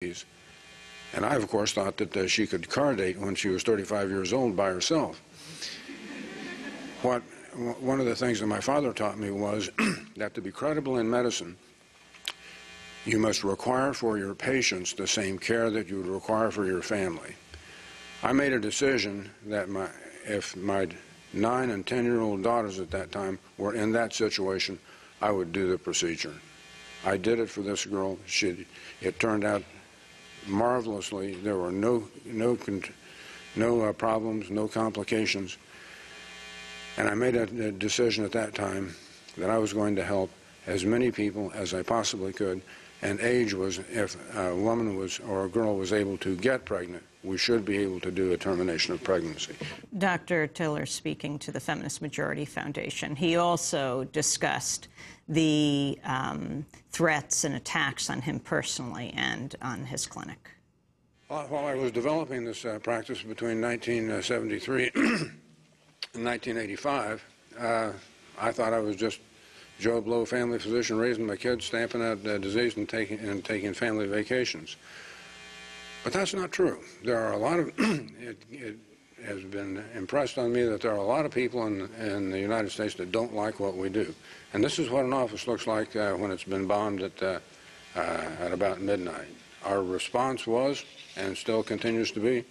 And I, of course, thought that she could car date when she was 35 years old by herself. One of the things that my father taught me was that to be credible in medicine, you must require for your patients the same care that you would require for your family. I made a decision that if my 9- and 10-year-old daughters at that time were in that situation, I would do the procedure. I did it for this girl. It turned out marvelously. There were no problems, no complications. And I made a decision at that time that I was going to help as many people as I possibly could. And age was, if a woman was or a girl was able to get pregnant, we should be able to do a termination of pregnancy. Dr. Tiller speaking to the Feminist Majority Foundation. He also discussed the threats and attacks on him personally and on his clinic. While I was developing this practice between 1973 and 1985, I thought I was just Joe Blow, family physician, raising my kids, stamping out disease and taking family vacations. But that's not true. There are a lot of, it has been impressed on me that there are a lot of people in the United States that don't like what we do. And this is what an office looks like when it's been bombed at about midnight. Our response was, and still continues to be,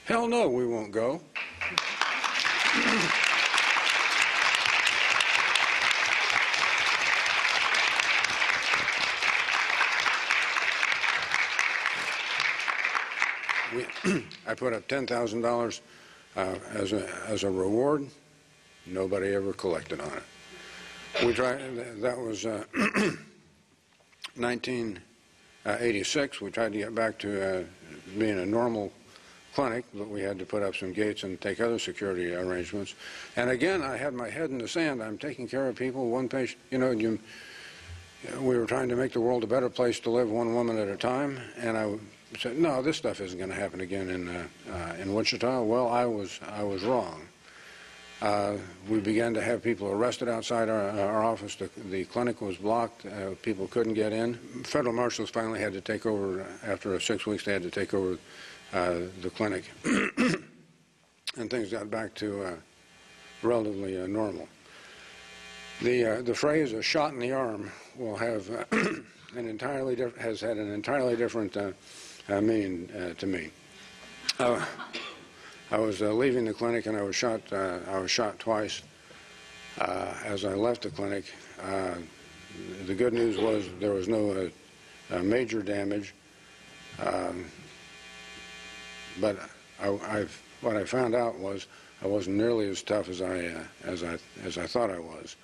hell no, we won't go. I put up $10,000 as a reward. Nobody ever collected on it. We tried. That was 1986. We tried to get back to being a normal clinic, but we had to put up some gates and take other security arrangements. And again, I had my head in the sand. I'm taking care of people, one patient. You know, we were trying to make the world a better place to live, one woman at a time. And I said, no, this stuff isn't going to happen again in Wichita. Well, I was wrong. We began to have people arrested outside our office. The clinic was blocked. People couldn't get in. Federal marshals finally had to take over. After 6 weeks, they had to take over the clinic. And things got back to relatively normal. The phrase "a shot in the arm" will have has had an entirely different meaning to me. I was leaving the clinic and I was shot twice. As I left the clinic, the good news was there was no major damage, but what I found out was I wasn't nearly as tough as I thought I was.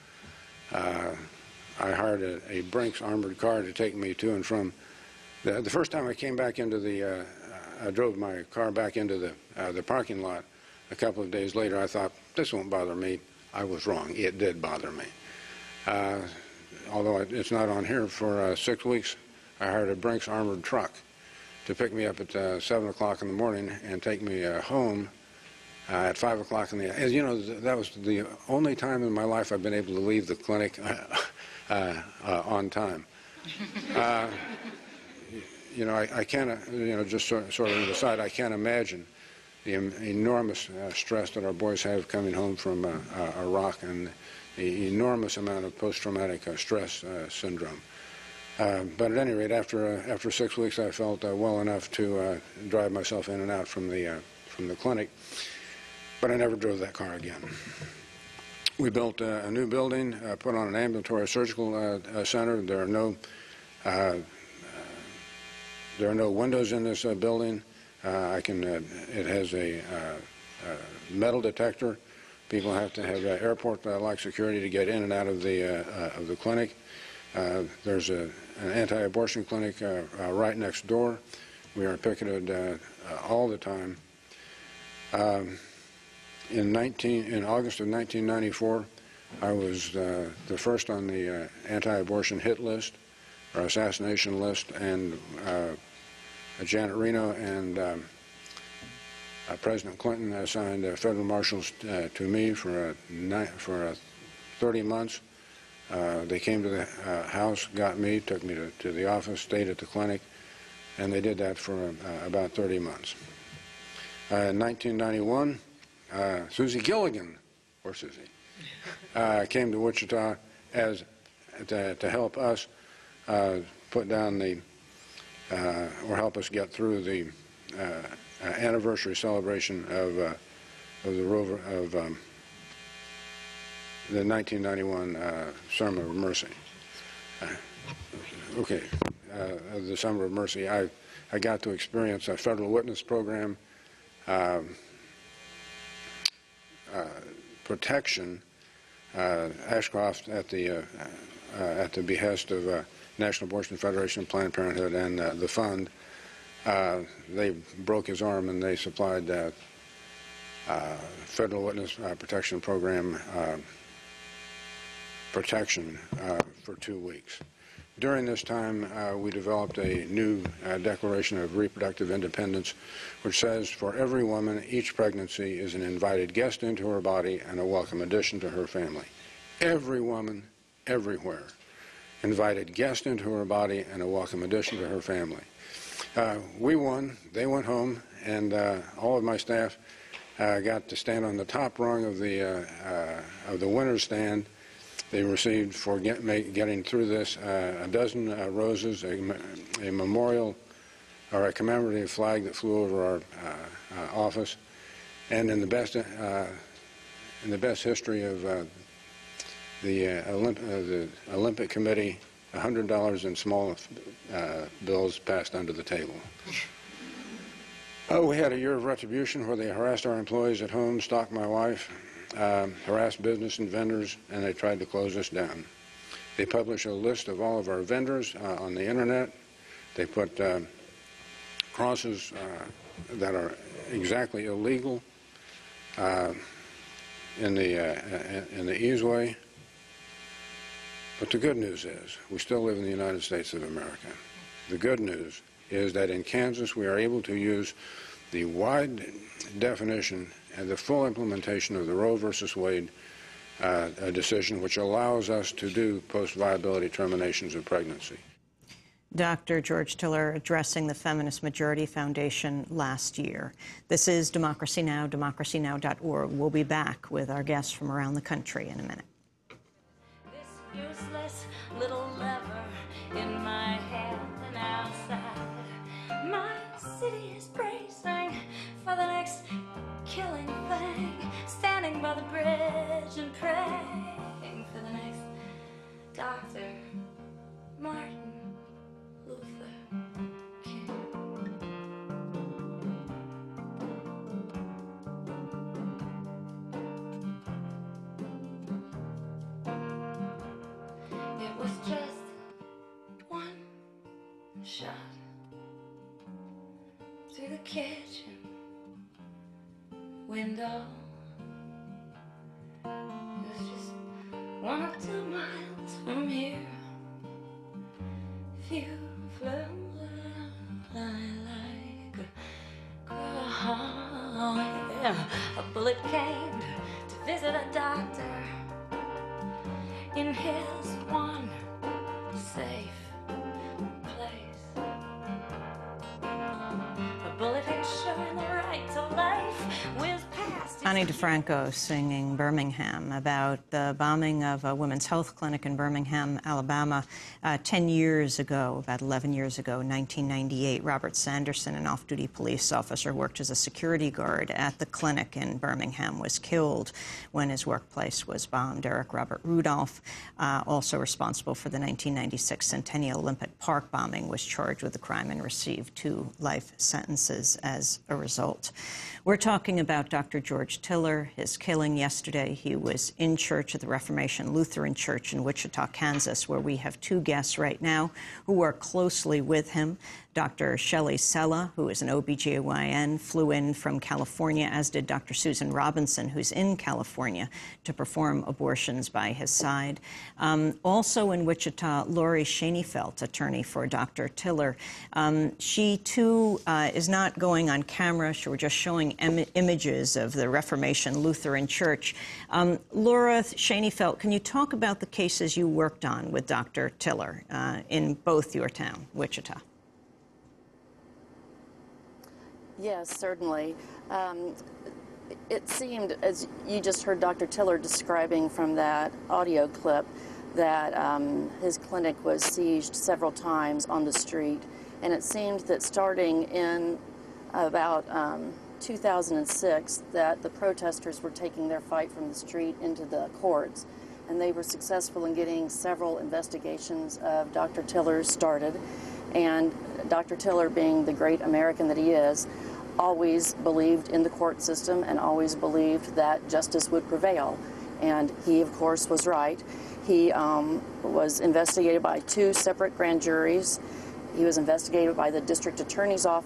I hired a Brinks armored car to take me to and from. The first time I came back into I drove my car back into the parking lot. A couple of days later, I thought, this won't bother me. I was wrong. It did bother me. Although it's not on here, for 6 weeks, I hired a Brinks armored truck to pick me up at 7 o'clock in the morning and take me home at 5 o'clock in the afternoon. You know, that was the only time in my life I've been able to leave the clinic on time. You know, I can't, you know, just sort of on the side, I can't imagine the enormous stress that our boys have coming home from Iraq and the enormous amount of post-traumatic stress syndrome. But at any rate, after 6 weeks, I felt well enough to drive myself in and out from the clinic. But I never drove that car again. We built a new building, put on an ambulatory surgical center. There are no windows in this building. It has a metal detector. People have to have airport-like security to get in and out of the clinic. There's an anti-abortion clinic right next door. We are picketed all the time. In August of 1994, I was the first on the anti-abortion hit list, or assassination list, and Janet Reno and President Clinton assigned federal marshals to me for 30 months. They came to the house, got me, took me to the office, stayed at the clinic. and they did that for about 30 months. In 1991, Susie Gilligan, or Susie, came to Wichita to help us put down the, or help us get through the anniversary celebration of the 1991 Summer of Mercy. The Summer of Mercy. I got to experience a federal witness program protection. Ashcroft, at the behest of National Abortion Federation, Planned Parenthood, and the fund, they broke his arm and they supplied federal witness protection program protection for 2 weeks. During this time, we developed a new Declaration of Reproductive Independence, which says, for every woman, each pregnancy is an invited guest into her body and a welcome addition to her family. Every woman, everywhere, invited guest into her body and a welcome addition to her family. We won. They went home, and all of my staff got to stand on the top rung of the winner's stand. They received, for getting through this, a dozen roses, a memorial or a commemorative flag that flew over our office, and in the best history of the Olympic Committee, $100 in small bills passed under the table. We had a year of retribution where they harassed our employees at home, stalked my wife, harassed business and vendors, and they tried to close us down. They published a list of all of our vendors on the internet. They put crosses that are exactly illegal in the easeway. But the good news is we still live in the United States of America. The good news is that in Kansas we are able to use the wide definition and the full implementation of the Roe versus Wade decision, which allows us to do post-viability terminations of pregnancy. Dr. George Tiller addressing the Feminist Majority Foundation last year. This is Democracy Now!, democracynow.org. We'll be back with our guests from around the country in a minute. This useless little lever in my hand and outside, my city is bracing for the next killing thing, standing by the bridge and praying for the next Dr. Martin Luther King. It was just one shot through the kitchen window. It was just 1 or 2 miles from here. If you flew like a crow, a bullet came to visit a doctor in his one safe place. A bullet ensuring the right to life whizzed past. Ani DeFranco singing Birmingham about the bombing of a women's health clinic in Birmingham, Alabama, 10 years ago, about 11 years ago, 1998. Robert Sanderson, an off-duty police officer, worked as a security guard at the clinic in Birmingham, was killed when his workplace was bombed. Eric Robert Rudolph, also responsible for the 1996 Centennial Olympic Park bombing, was charged with the crime and received 2 life sentences as a result. We're talking about Dr. George Tiller, his killing yesterday. He was in church at the Reformation Lutheran Church in Wichita, Kansas, where we have 2 guests right now who work closely with him. Dr. Shelley Sella, who is an OBGYN, flew in from California, as did Dr. Susan Robinson, who's in California, to perform abortions by his side. Also in Wichita, Lori Schoenfeld, attorney for Dr. Tiller. She, too, is not going on camera. We're just showing images of the Reformation Lutheran Church. Laura Schoenfeld, can you talk about the cases you worked on with Dr. Tiller in both your town, Wichita? Yes, certainly. It seemed, as you just heard Dr. Tiller describing from that audio clip, that his clinic was sieged several times on the street. And it seemed that starting in about 2006, that the protesters were taking their fight from the street into the courts. And they were successful in getting several investigations of Dr. Tiller's started. And Dr. Tiller, being the great American that he is, always believed in the court system and always believed that justice would prevail. And he, of course, was right. He was investigated by 2 separate grand juries. He was investigated by the district attorney's office.